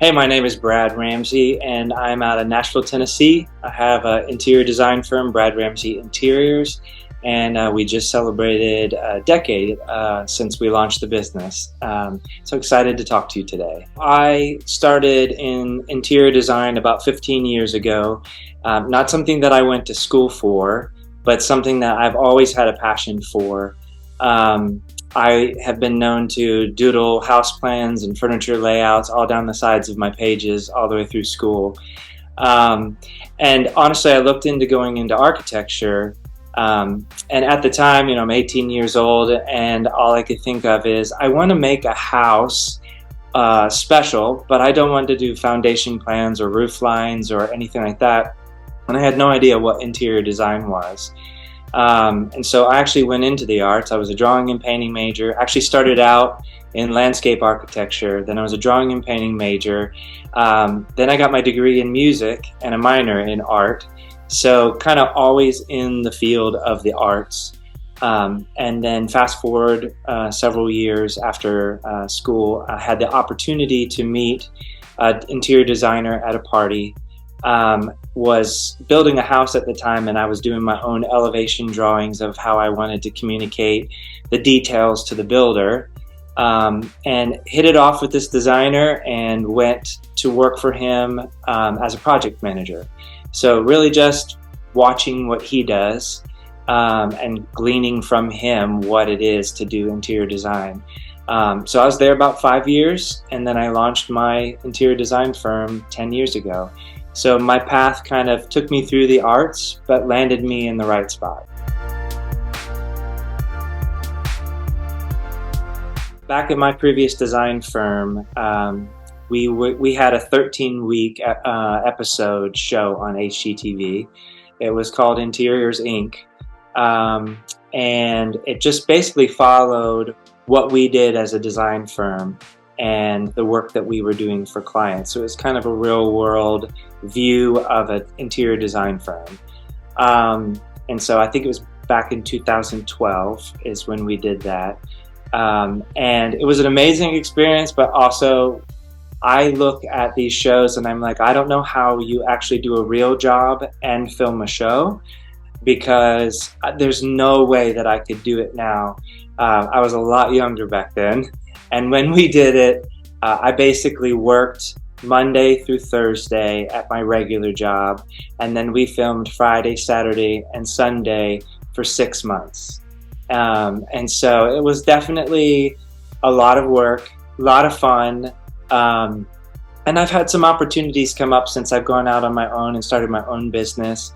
Hey, my name is Brad Ramsey, and I'm out of Nashville, Tennessee. I have an interior design firm, Brad Ramsey Interiors, and we just celebrated a decade since we launched the business. So excited to talk to you today. I started in interior design about 15 years ago. Not something that I went to school for, but something that I've always had a passion for. I have been known to doodle house plans and furniture layouts all down the sides of my pages all the way through school. And honestly, I looked into going into architecture. And at the time, I'm 18 years old, and all I could think of is I want to make a house special, but I don't want to do foundation plans or roof lines or anything like that. And I had no idea what interior design was. And so I actually went into the arts. I was a drawing and painting major. Actually started out in landscape architecture. Then I was a drawing and painting major. Then I got my degree in music and a minor in art. So kind of always in the field of the arts. And then fast forward several years after school, I had the opportunity to meet an interior designer at a party. Was building a house at the time, and I was doing my own elevation drawings of how I wanted to communicate the details to the builder, and hit it off with this designer and went to work for him as a project manager. So really just watching what he does and gleaning from him what it is to do interior design. So I was there about 5 years, and then I launched my interior design firm 10 years ago. So my path kind of took me through the arts, but landed me in the right spot. Back at my previous design firm, we had a 13-week episode show on HGTV. It was called Interiors Inc. And it just basically followed what we did as a design firm and the work that we were doing for clients. So it was kind of a real world view of an interior design firm. And so I think it was back in 2012 is when we did that. And it was an amazing experience, but also I look at these shows and I'm like, I don't know how you actually do a real job and film a show, because there's no way that I could do it now. I was a lot younger back then. And when we did it, I basically worked Monday through Thursday at my regular job, and then we filmed Friday, Saturday, and Sunday for 6 months. And so it was definitely a lot of work, a lot of fun. And I've had some opportunities come up since I've gone out on my own and started my own business.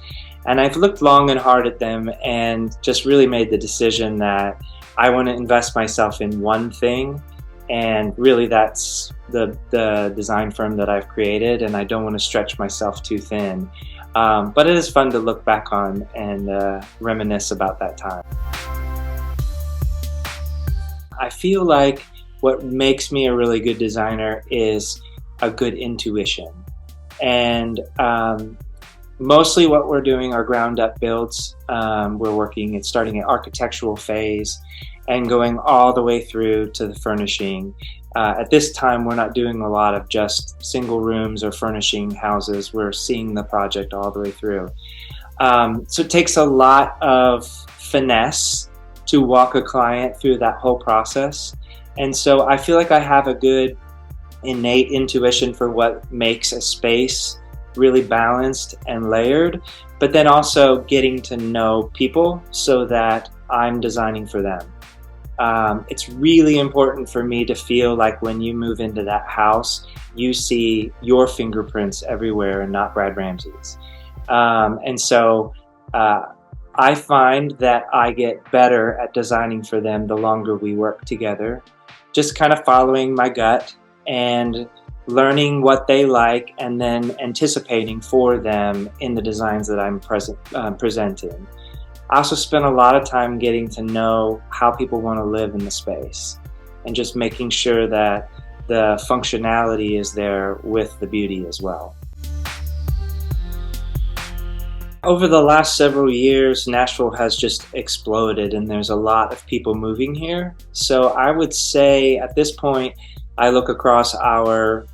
And I've looked long and hard at them and just really made the decision that I want to invest myself in one thing. And really that's the design firm that I've created, and I don't want to stretch myself too thin. But it is fun to look back on and reminisce about that time. I feel like what makes me a really good designer is a good intuition. And mostly what we're doing are ground up builds. We're working and starting at architectural phase and going all the way through to the furnishing. At this time, we're not doing a lot of just single rooms or furnishing houses. We're seeing the project all the way through. So it takes a lot of finesse to walk a client through that whole process. And so I feel like I have a good innate intuition for what makes a space really balanced and layered, but then also getting to know people so that I'm designing for them. It's really important for me to feel like when you move into that house, you see your fingerprints everywhere and not Brad Ramsey's. And so I find that I get better at designing for them the longer we work together, just kind of following my gut and learning what they like and then anticipating for them in the designs that I'm presenting. I also spend a lot of time getting to know how people want to live in the space and just making sure that the functionality is there with the beauty as well. Over the last several years, Nashville has just exploded and there's a lot of people moving here. So I would say at this point, I look across our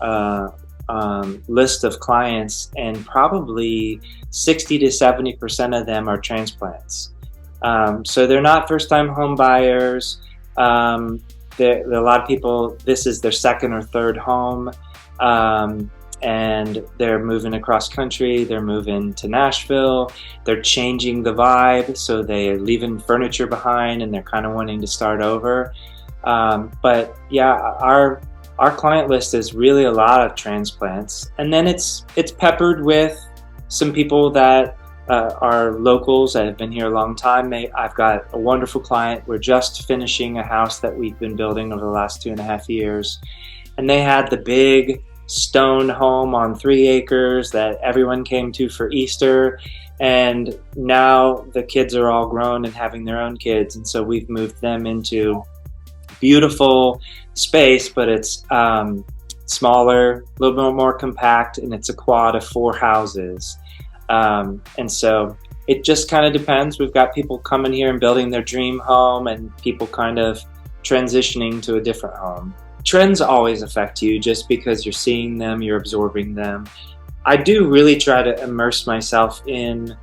list of clients, and probably 60 to 70% of them are transplants. So they're not first-time home buyers. A lot of people, this is their second or third home, and they're moving across country. They're moving to Nashville. They're changing the vibe, so they're leaving furniture behind and they're kind of wanting to start over. But yeah, our client list is really a lot of transplants, and then it's peppered with some people that are locals that have been here a long time. I've got a wonderful client. We're just finishing a house that we've been building over the last 2.5 years, and they had the big stone home on 3 acres that everyone came to for Easter, and now the kids are all grown and having their own kids, and so we've moved them into beautiful space, but it's smaller, a little bit more compact, and it's a quad of 4 houses. And so it just kind of depends. We've got people coming here and building their dream home, and people kind of transitioning to a different home. Trends always affect you just because you're seeing them, you're absorbing them. I do really try to immerse myself in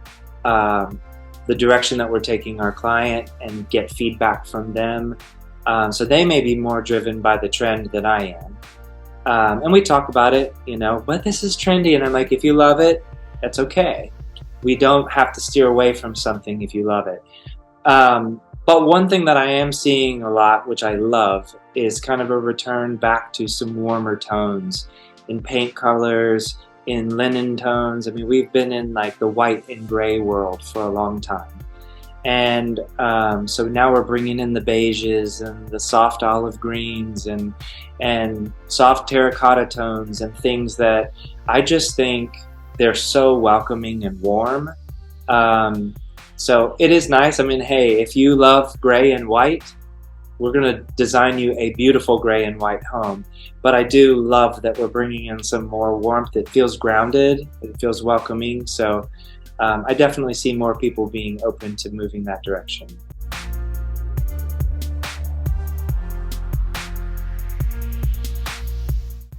the direction that we're taking our client and get feedback from them. So they may be more driven by the trend than I am. And we talk about it, but this is trendy. And I'm like, if you love it, that's okay. We don't have to steer away from something if you love it. But one thing that I am seeing a lot, which I love, is kind of a return back to some warmer tones in paint colors, in linen tones. I mean, we've been in like the white and gray world for a long time. And so now we're bringing in the beiges and the soft olive greens and soft terracotta tones and things that I just think they're so welcoming and warm. So it is nice. I mean, hey, if you love gray and white, we're going to design you a beautiful gray and white home. But I do love that we're bringing in some more warmth. It feels grounded. It feels welcoming. So I definitely see more people being open to moving that direction.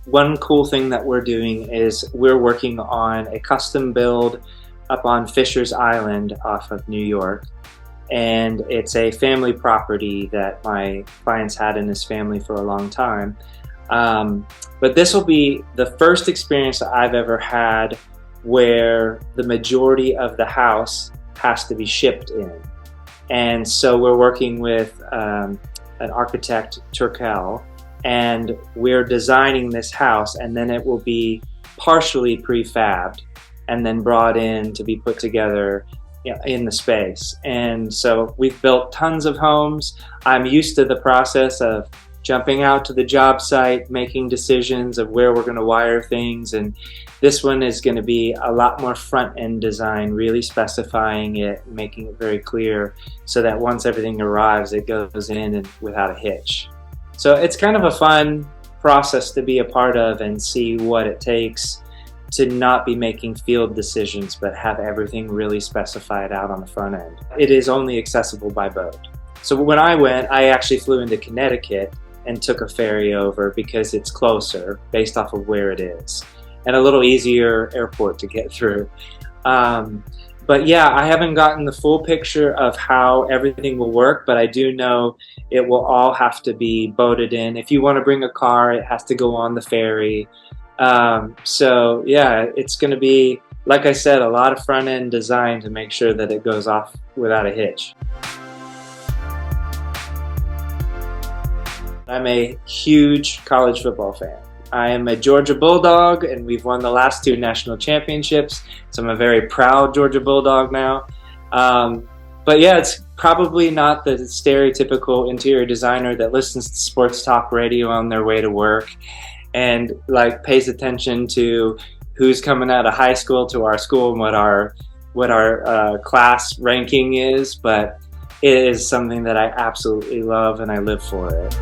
One cool thing that we're doing is we're working on a custom build up on Fisher's Island off of New York. And it's a family property that my client's had in his family for a long time. But this will be the first experience that I've ever had where the majority of the house has to be shipped in. And so we're working with an architect, Turkel, and we're designing this house, and then it will be partially prefabbed and then brought in to be put together in the space. And so we've built tons of homes. I'm used to the process of jumping out to the job site, making decisions of where we're going to wire things, and this one is going to be a lot more front-end design, really specifying it, making it very clear so that once everything arrives, it goes in and without a hitch. So it's kind of a fun process to be a part of and see what it takes to not be making field decisions, but have everything really specified out on the front end. It is only accessible by boat. So when I went, I actually flew into Connecticut and took a ferry over because it's closer based off of where it is, and a little easier airport to get through. But yeah, I haven't gotten the full picture of how everything will work, but I do know it will all have to be boated in. If you want to bring a car, it has to go on the ferry. So yeah, it's going to be, like I said, a lot of front-end design to make sure that it goes off without a hitch. I'm a huge college football fan. I am a Georgia Bulldog, and we've won the last 2 national championships, so I'm a very proud Georgia Bulldog now. But yeah, it's probably not the stereotypical interior designer that listens to sports talk radio on their way to work and like pays attention to who's coming out of high school to our school and what our class ranking is, but it is something that I absolutely love and I live for it.